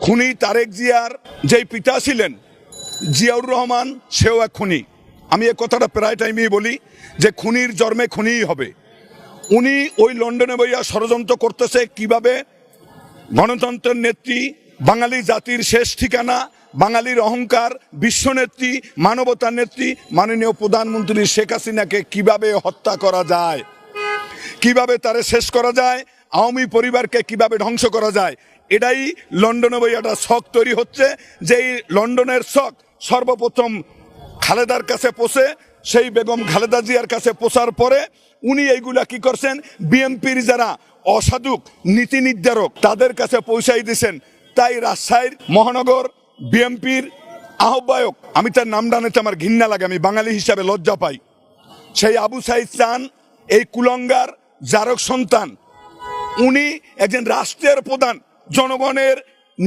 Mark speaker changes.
Speaker 1: খুনি তারেক জিয়ার যেই পিতা ছিলেন জিয়াউর রহমান, সেও এক খুনি। আমি এ কথাটা প্রায় টাইমেই বলি যে খুনির জন্মে খুনিই হবে। উনি ওই লন্ডনে বইয়া ষড়যন্ত্র করতেছে কিভাবে গণতন্ত্রের নেত্রী, বাঙালি জাতির শেষ ঠিকানা, বাঙালির অহংকার, বিশ্বনেত্রী, মানবতার নেত্রী মাননীয় প্রধানমন্ত্রী শেখ হাসিনাকে কিভাবে হত্যা করা যায়, কিভাবে তারে শেষ করা যায়, আওয়ামী পরিবারকে কিভাবে ধ্বংস করা যায়, এটাই লন্ডনে বই একটা শখ তৈরি হচ্ছে। যেই লন্ডনের শখ সর্বপ্রথম খালেদার কাছে পৌঁছে, সেই বেগম খালেদা জিয়ার কাছে পৌঁছার পরে উনি এইগুলা কি করছেন, বিএনপির যারা অসাধুক নীতি নির্ধারক তাদের কাছে পৌঁছাই দিয়েছেন। তাই রাজশাহীর মহানগর বিএনপির আহ্বায়ক, আমি তার নাম ডানাতে আমার ঘৃণা লাগে, আমি বাঙালি হিসাবে লজ্জা পাই, সেই আবু সাইদ চান, এই কুলঙ্গার জারক সন্তান, উনি একজন রাষ্ট্রের প্রধান, জনগণের